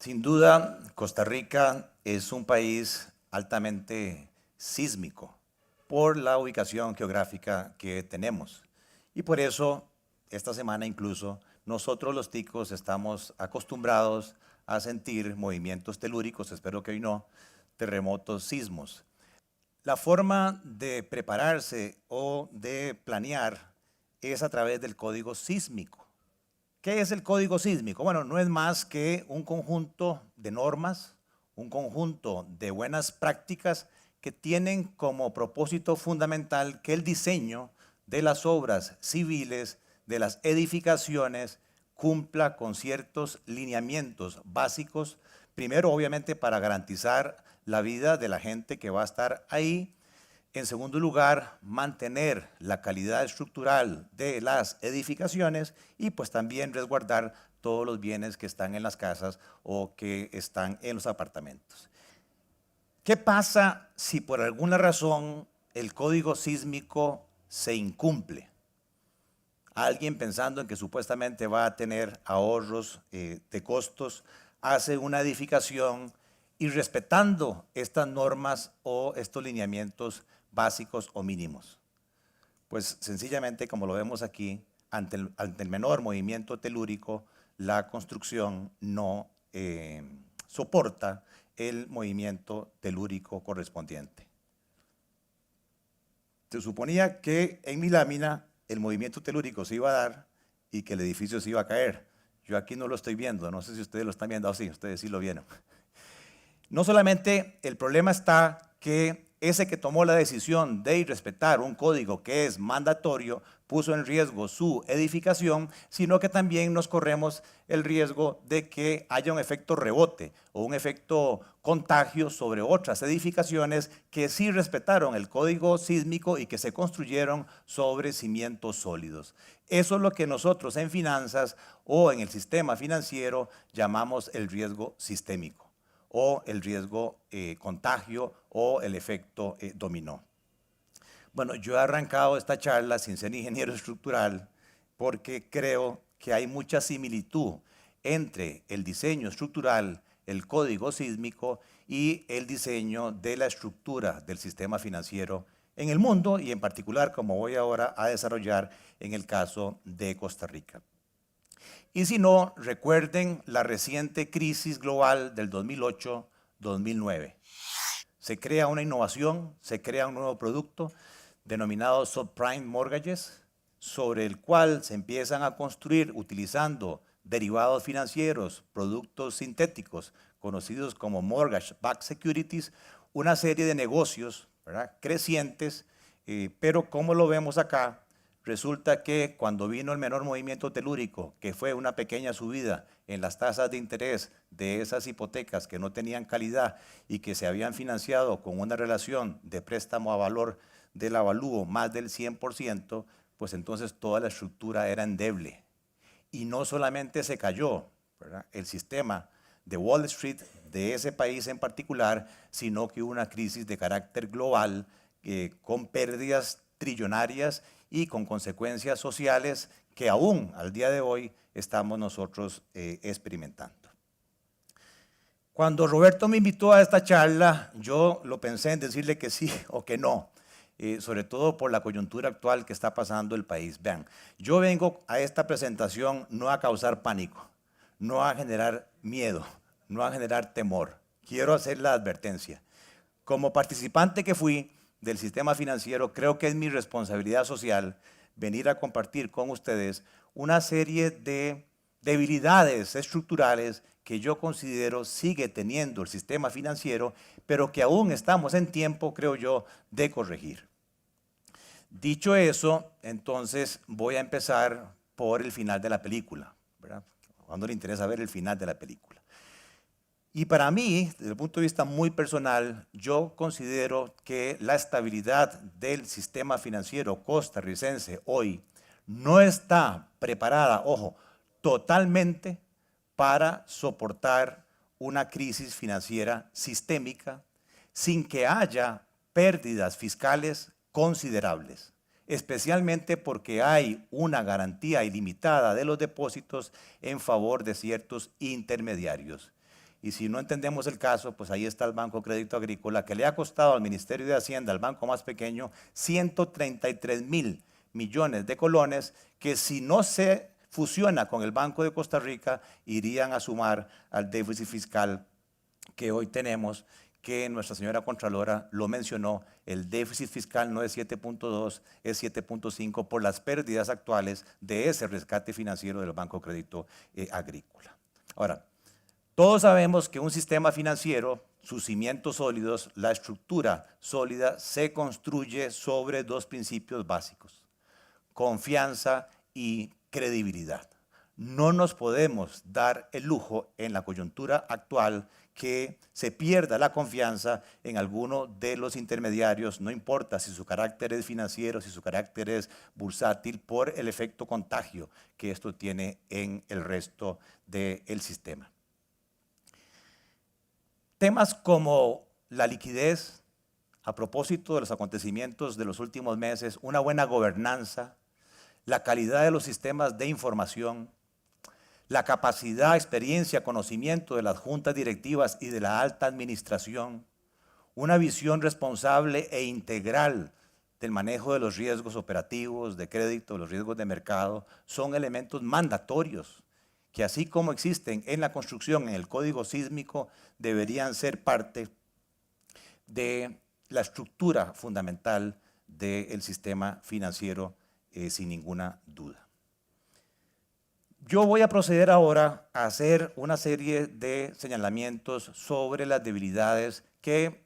Sin duda, Costa Rica es un país altamente sísmico por la ubicación geográfica que tenemos. Y por eso, esta semana incluso, nosotros los ticos estamos acostumbrados a sentir movimientos telúricos, espero que hoy no, terremotos, sismos. La forma de prepararse o de planear es a través del código sísmico. ¿Qué es el código sísmico? Bueno, no es más que un conjunto de normas, un conjunto de buenas prácticas que tienen como propósito fundamental que el diseño de las obras civiles, de las edificaciones, cumpla con ciertos lineamientos básicos, primero obviamente para garantizar la vida de la gente que va a estar ahí. En segundo lugar, mantener la calidad estructural de las edificaciones y pues también resguardar todos los bienes que están en las casas o que están en los apartamentos. ¿Qué pasa si por alguna razón el código sísmico se incumple? Alguien pensando en que supuestamente va a tener ahorros de costos, hace una edificación y respetando estas normas o estos lineamientos básicos o mínimos. Pues sencillamente, como lo vemos aquí, ante el menor movimiento telúrico, la construcción no soporta el movimiento telúrico correspondiente. Se suponía que en mi lámina el movimiento telúrico se iba a dar y que el edificio se iba a caer. Yo aquí no lo estoy viendo, no sé si ustedes lo están viendo, sí, ustedes sí lo vieron. No solamente el problema está que ese que tomó la decisión de irrespetar un código que es mandatorio puso en riesgo su edificación, sino que también nos corremos el riesgo de que haya un efecto rebote o un efecto contagio sobre otras edificaciones que sí respetaron el código sísmico y que se construyeron sobre cimientos sólidos. Eso es lo que nosotros en finanzas o en el sistema financiero llamamos el riesgo sistémico o el riesgo contagio o el efecto dominó. Bueno, yo he arrancado esta charla sin ser ingeniero estructural porque creo que hay mucha similitud entre el diseño estructural, el código sísmico y el diseño de la estructura del sistema financiero en el mundo y en particular, como voy ahora a desarrollar en el caso de Costa Rica. Y si no, recuerden la reciente crisis global del 2008-2009. Se crea una innovación, se crea un nuevo producto denominado subprime mortgages, sobre el cual se empiezan a construir utilizando derivados financieros, productos sintéticos, conocidos como mortgage-backed securities, una serie de negocios, ¿verdad?, crecientes, pero como lo vemos acá, resulta que cuando vino el menor movimiento telúrico, que fue una pequeña subida en las tasas de interés de esas hipotecas que no tenían calidad y que se habían financiado con una relación de préstamo a valor del avalúo más del 100%, pues entonces toda la estructura era endeble. Y no solamente se cayó, ¿verdad?, el sistema de Wall Street de ese país en particular, sino que hubo una crisis de carácter global con pérdidas trillonarias y con consecuencias sociales que aún al día de hoy estamos nosotros experimentando. Cuando Roberto me invitó a esta charla, yo lo pensé en decirle que sí o que no, sobre todo por la coyuntura actual que está pasando el país. Vean, yo vengo a esta presentación no a causar pánico, no a generar miedo, no a generar temor. Quiero hacer la advertencia. Como participante que fui del sistema financiero, creo que es mi responsabilidad social venir a compartir con ustedes una serie de debilidades estructurales que yo considero sigue teniendo el sistema financiero, pero que aún estamos en tiempo, creo yo, de corregir. Dicho eso, entonces voy a empezar por el final de la película, ¿verdad? Cuando le interesa ver el final de la película. Y para mí, desde el punto de vista muy personal, yo considero que la estabilidad del sistema financiero costarricense hoy no está preparada, ojo, totalmente para soportar una crisis financiera sistémica sin que haya pérdidas fiscales considerables, especialmente porque hay una garantía ilimitada de los depósitos en favor de ciertos intermediarios. y si no entendemos el caso, pues ahí está el Banco Crédito Agrícola, que le ha costado al Ministerio de Hacienda, al banco más pequeño, 133.000 millones de colones, que si no se fusiona con el Banco de Costa Rica, irían a sumar al déficit fiscal que hoy tenemos, que nuestra señora Contralora lo mencionó, el déficit fiscal no es 7.2, es 7.5 por las pérdidas actuales de ese rescate financiero del Banco Crédito Agrícola. Ahora, todos sabemos que un sistema financiero, sus cimientos sólidos, la estructura sólida, se construye sobre dos principios básicos: confianza y credibilidad. No nos podemos dar el lujo en la coyuntura actual que se pierda la confianza en alguno de los intermediarios, no importa si su carácter es financiero, si su carácter es bursátil, por el efecto contagio que esto tiene en el resto del sistema. Temas como la liquidez, a propósito de los acontecimientos de los últimos meses, una buena gobernanza, la calidad de los sistemas de información, la capacidad, experiencia, conocimiento de las juntas directivas y de la alta administración, una visión responsable e integral del manejo de los riesgos operativos, de crédito, de los riesgos de mercado, son elementos mandatorios que, así como existen en la construcción, en el código sísmico, deberían ser parte de la estructura fundamental del sistema financiero, sin ninguna duda. Yo voy a proceder ahora a hacer una serie de señalamientos sobre las debilidades que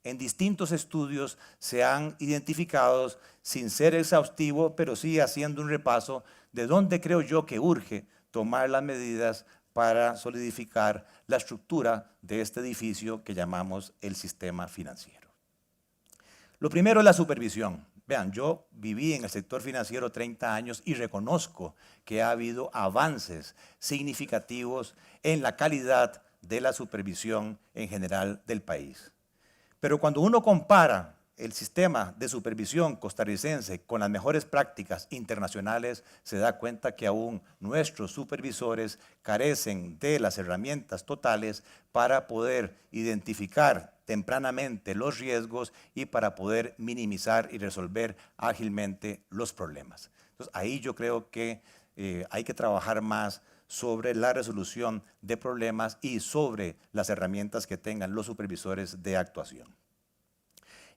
en distintos estudios se han identificado, sin ser exhaustivo, pero sí haciendo un repaso de dónde creo yo que urge tomar las medidas para solidificar la estructura de este edificio que llamamos el sistema financiero. Lo primero es la supervisión. Vean, yo viví en el sector financiero 30 años y reconozco que ha habido avances significativos en la calidad de la supervisión en general del país. Pero cuando uno compara el sistema de supervisión costarricense con las mejores prácticas internacionales, se da cuenta que aún nuestros supervisores carecen de las herramientas totales para poder identificar tempranamente los riesgos y para poder minimizar y resolver ágilmente los problemas. Entonces, ahí yo creo que hay que trabajar más sobre la resolución de problemas y sobre las herramientas que tengan los supervisores de actuación.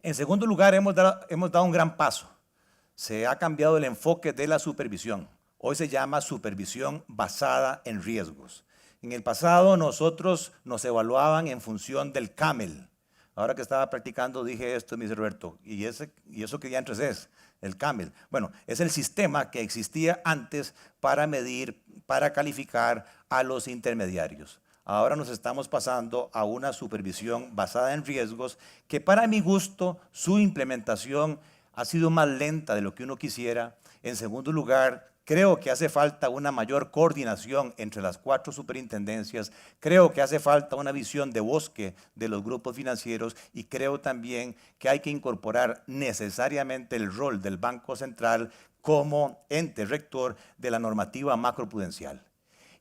En segundo lugar, hemos dado un gran paso. Se ha cambiado el enfoque de la supervisión. Hoy se llama supervisión basada en riesgos. En el pasado nosotros nos evaluaban en función del CAMEL. Ahora que estaba practicando dije esto, me dice Roberto, ¿y eso qué diantres es? El CAMEL. Bueno, es el sistema que existía antes para medir, para calificar a los intermediarios. Ahora nos estamos pasando a una supervisión basada en riesgos que, para mi gusto, su implementación ha sido más lenta de lo que uno quisiera. En segundo lugar, creo que hace falta una mayor coordinación entre las 4 superintendencias. Creo que hace falta una visión de bosque de los grupos financieros y creo también que hay que incorporar necesariamente el rol del Banco Central como ente rector de la normativa macroprudencial.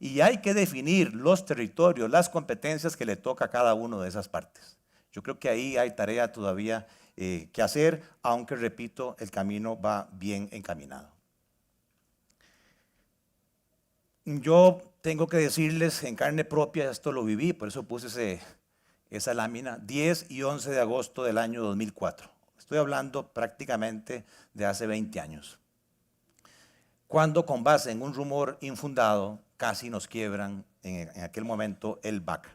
Y hay que definir los territorios, las competencias que le toca a cada una de esas partes. Yo creo que ahí hay tarea todavía que hacer, aunque, repito, el camino va bien encaminado. Yo tengo que decirles en carne propia, esto lo viví, por eso puse esa lámina, 10 y 11 de agosto del año 2004. Estoy hablando prácticamente de hace 20 años. Cuando, con base en un rumor infundado, casi nos quiebran en aquel momento el BAC.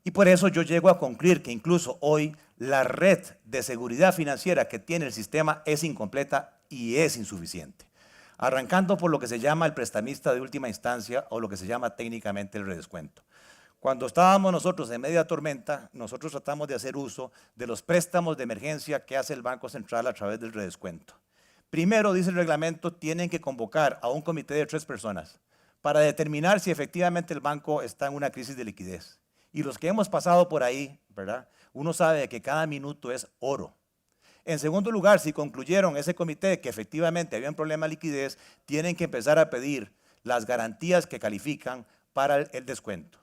Y por eso yo llego a concluir que incluso hoy la red de seguridad financiera que tiene el sistema es incompleta y es insuficiente. Arrancando por lo que se llama el prestamista de última instancia o lo que se llama técnicamente el redescuento. Cuando estábamos nosotros en media tormenta, nosotros tratamos de hacer uso de los préstamos de emergencia que hace el Banco Central a través del redescuento. Primero, dice el reglamento, tienen que convocar a un comité de 3 personas para determinar si efectivamente el banco está en una crisis de liquidez. Y los que hemos pasado por ahí, ¿verdad? Uno sabe que cada minuto es oro. En segundo lugar, si concluyeron ese comité que efectivamente había un problema de liquidez, tienen que empezar a pedir las garantías que califican para el descuento.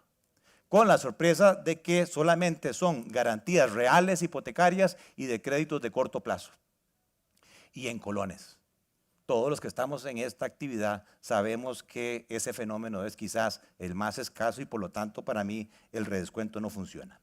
con la sorpresa de que solamente son garantías reales hipotecarias y de créditos de corto plazo y en colones. Todos los que estamos en esta actividad sabemos que ese fenómeno es quizás el más escaso y por lo tanto para mí el redescuento no funciona.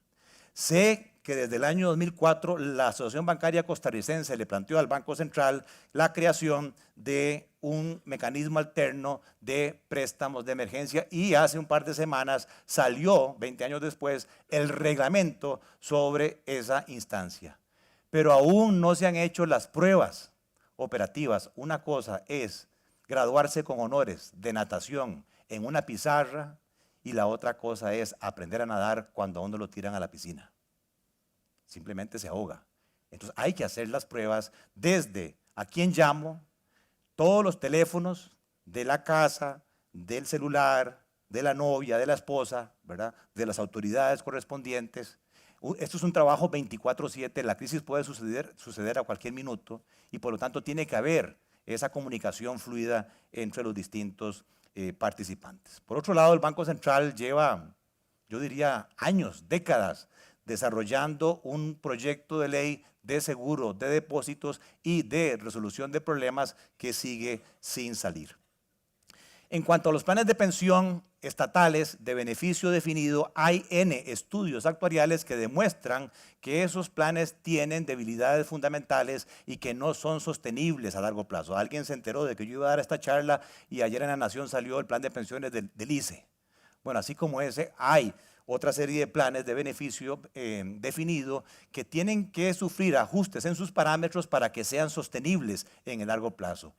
Sé que desde el año 2004 la Asociación Bancaria Costarricense le planteó al Banco Central la creación de un mecanismo alterno de préstamos de emergencia y hace un par de semanas salió, 20 años después, el reglamento sobre esa instancia. Pero aún no se han hecho las pruebas operativas. Una cosa es graduarse con honores de natación en una pizarra y la otra cosa es aprender a nadar cuando a uno lo tiran a la piscina. Simplemente se ahoga. Entonces hay que hacer las pruebas desde a quién llamo, todos los teléfonos de la casa, del celular, de la novia, de la esposa, ¿verdad? De las autoridades correspondientes. Esto es un trabajo 24/7, la crisis puede suceder a cualquier minuto y por lo tanto tiene que haber esa comunicación fluida entre los distintos participantes. Por otro lado, el Banco Central lleva, yo diría, años, décadas, desarrollando un proyecto de ley de seguro de depósitos y de resolución de problemas que sigue sin salir. En cuanto a los planes de pensión estatales de beneficio definido, hay N estudios actuariales que demuestran que esos planes tienen debilidades fundamentales y que no son sostenibles a largo plazo. Alguien se enteró de que yo iba a dar esta charla y ayer en La Nación salió el plan de pensiones del ICE. Bueno, así como ese, hay otra serie de planes de beneficio definido que tienen que sufrir ajustes en sus parámetros para que sean sostenibles en el largo plazo.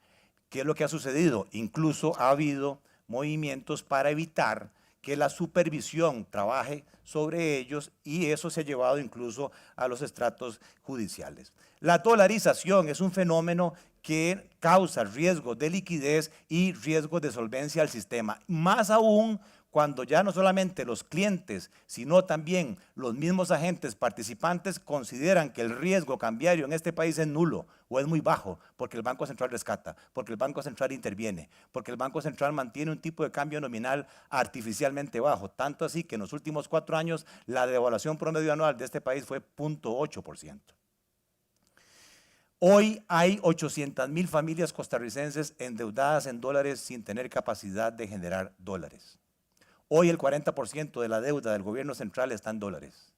¿Qué es lo que ha sucedido? Incluso ha habido movimientos para evitar que la supervisión trabaje sobre ellos y eso se ha llevado incluso a los estratos judiciales. La dolarización es un fenómeno que causa riesgos de liquidez y riesgos de solvencia al sistema, más aún cuando ya no solamente los clientes, sino también los mismos agentes participantes consideran que el riesgo cambiario en este país es nulo o es muy bajo, porque el Banco Central rescata, porque el Banco Central interviene, porque el Banco Central mantiene un tipo de cambio nominal artificialmente bajo, tanto así que en los últimos 4 años la devaluación promedio anual de este país fue 0.8%. Hoy hay 800,000 familias costarricenses endeudadas en dólares sin tener capacidad de generar dólares. Hoy el 40% de la deuda del gobierno central está en dólares.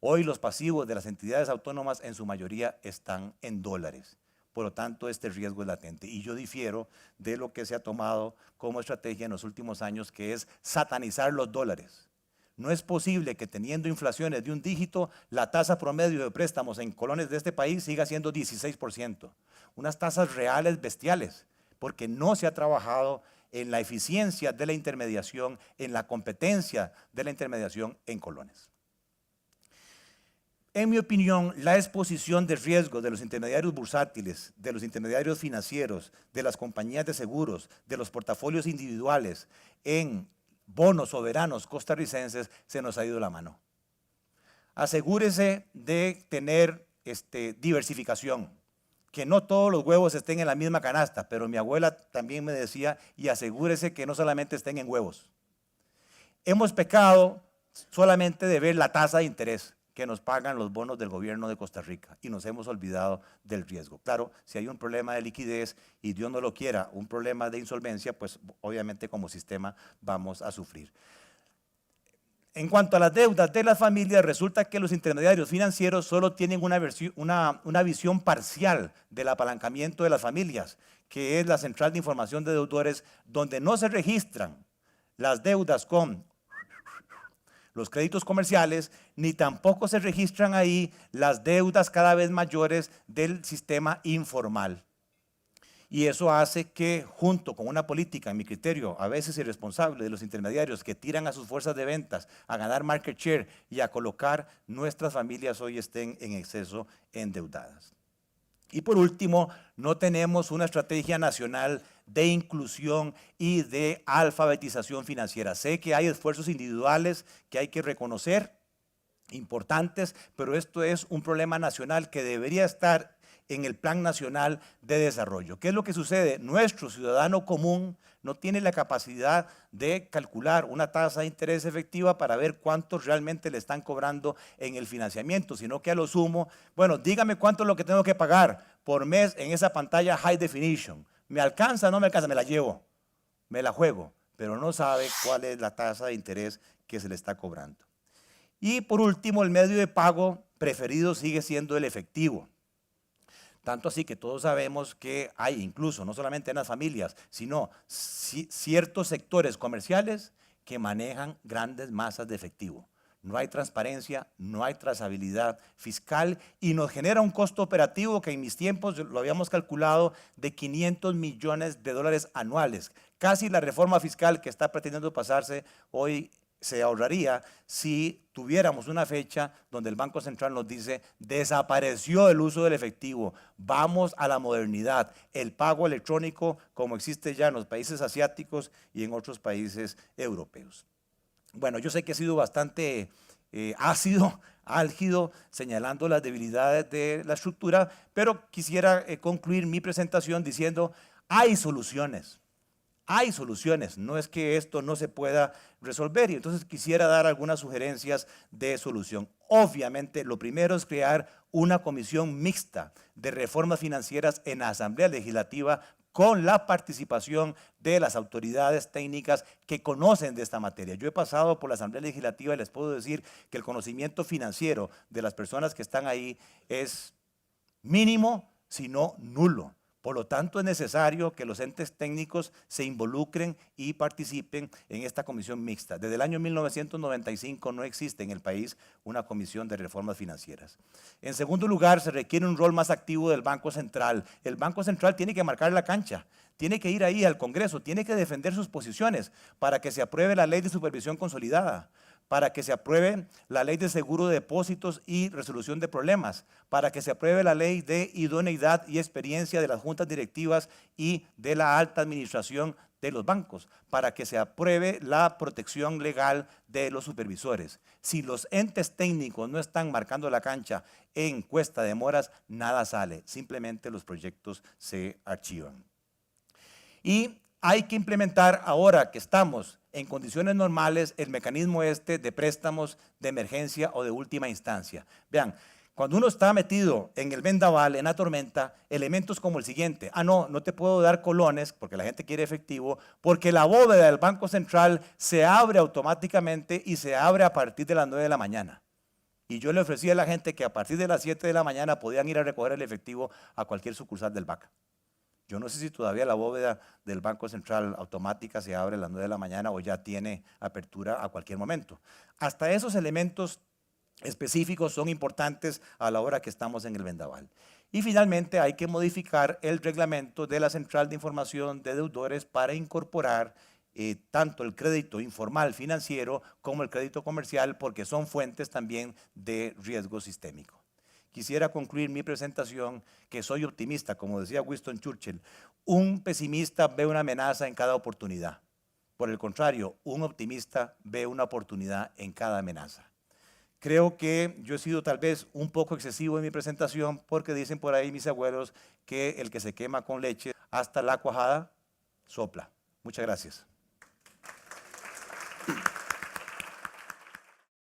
Hoy los pasivos de las entidades autónomas en su mayoría están en dólares. Por lo tanto, este riesgo es latente. Y yo difiero de lo que se ha tomado como estrategia en los últimos años, que es satanizar los dólares. No es posible que teniendo inflaciones de un dígito, la tasa promedio de préstamos en colones de este país siga siendo 16%. Unas tasas reales bestiales, porque no se ha trabajado en la eficiencia de la intermediación, en la competencia de la intermediación en colones. En mi opinión, la exposición de riesgo de los intermediarios bursátiles, de los intermediarios financieros, de las compañías de seguros, de los portafolios individuales en bonos soberanos costarricenses se nos ha ido la mano. Asegúrese de tener diversificación, que no todos los huevos estén en la misma canasta, pero mi abuela también me decía, y asegúrese que no solamente estén en huevos. Hemos pecado solamente de ver la tasa de interés que nos pagan los bonos del gobierno de Costa Rica y nos hemos olvidado del riesgo. Claro, si hay un problema de liquidez y Dios no lo quiera, un problema de insolvencia, pues obviamente como sistema vamos a sufrir. En cuanto a las deudas de las familias, resulta que los intermediarios financieros solo tienen una visión parcial del apalancamiento de las familias, que es la Central de Información de Deudores, donde no se registran las deudas con los créditos comerciales, ni tampoco se registran ahí las deudas cada vez mayores del sistema informal. Y eso hace que, junto con una política, en mi criterio, a veces irresponsable de los intermediarios que tiran a sus fuerzas de ventas a ganar market share y a colocar, nuestras familias hoy estén en exceso endeudadas. Y por último, no tenemos una estrategia nacional de inclusión y de alfabetización financiera. Sé que hay esfuerzos individuales que hay que reconocer, importantes, pero esto es un problema nacional que debería estar en el Plan Nacional de Desarrollo. ¿Qué es lo que sucede? Nuestro ciudadano común no tiene la capacidad de calcular una tasa de interés efectiva para ver cuánto realmente le están cobrando en el financiamiento, sino que a lo sumo, bueno, dígame cuánto es lo que tengo que pagar por mes en esa pantalla High Definition. ¿Me alcanza? ¿No me alcanza? Me la llevo, me la juego, pero no sabe cuál es la tasa de interés que se le está cobrando. Y por último, el medio de pago preferido sigue siendo el efectivo. Tanto así que todos sabemos que hay incluso, no solamente en las familias, sino ciertos sectores comerciales que manejan grandes masas de efectivo. No hay transparencia, no hay trazabilidad fiscal y nos genera un costo operativo que en mis tiempos lo habíamos calculado de 500 millones de dólares anuales. Casi la reforma fiscal que está pretendiendo pasarse hoy se ahorraría si tuviéramos una fecha donde el Banco Central nos dice desapareció el uso del efectivo, vamos a la modernidad, el pago electrónico como existe ya en los países asiáticos y en otros países europeos. Bueno, yo sé que he sido bastante ácido, álgido, señalando las debilidades de la estructura, pero quisiera concluir mi presentación diciendo hay soluciones. Hay soluciones, no es que esto no se pueda resolver y entonces quisiera dar algunas sugerencias de solución. Obviamente, lo primero es crear una comisión mixta de reformas financieras en la Asamblea Legislativa con la participación de las autoridades técnicas que conocen de esta materia. Yo he pasado por la Asamblea Legislativa y les puedo decir que el conocimiento financiero de las personas que están ahí es mínimo, si no nulo. Por lo tanto, es necesario que los entes técnicos se involucren y participen en esta comisión mixta. Desde el año 1995 no existe en el país una comisión de reformas financieras. En segundo lugar, se requiere un rol más activo del Banco Central. El Banco Central tiene que marcar la cancha, tiene que ir ahí al Congreso, tiene que defender sus posiciones para que se apruebe la ley de supervisión consolidada, para que se apruebe la ley de seguro de depósitos y resolución de problemas, para que se apruebe la ley de idoneidad y experiencia de las juntas directivas y de la alta administración de los bancos, para que se apruebe la protección legal de los supervisores. Si los entes técnicos no están marcando la cancha en Cuesta de Moras, nada sale, simplemente los proyectos se archivan. Y hay que implementar ahora que estamos en condiciones normales el mecanismo de préstamos de emergencia o de última instancia. Vean, cuando uno está metido en el vendaval, en la tormenta, elementos como el siguiente: no te puedo dar colones porque la gente quiere efectivo, porque la bóveda del Banco Central se abre automáticamente y se abre a partir de las 9 de la mañana. Y yo le ofrecí a la gente que a partir de las 7 de la mañana podían ir a recoger el efectivo a cualquier sucursal del BAC. Yo no sé si todavía la bóveda del Banco Central automática se abre a las 9 de la mañana o ya tiene apertura a cualquier momento. Hasta esos elementos específicos son importantes a la hora que estamos en el vendaval. Y finalmente hay que modificar el reglamento de la Central de Información de Deudores para incorporar tanto el crédito informal financiero como el crédito comercial, porque son fuentes también de riesgo sistémico. Quisiera concluir mi presentación que soy optimista, como decía Winston Churchill. Un pesimista ve una amenaza en cada oportunidad. Por el contrario, un optimista ve una oportunidad en cada amenaza. Creo que yo he sido tal vez un poco excesivo en mi presentación porque dicen por ahí mis abuelos que el que se quema con leche hasta la cuajada sopla. Muchas gracias.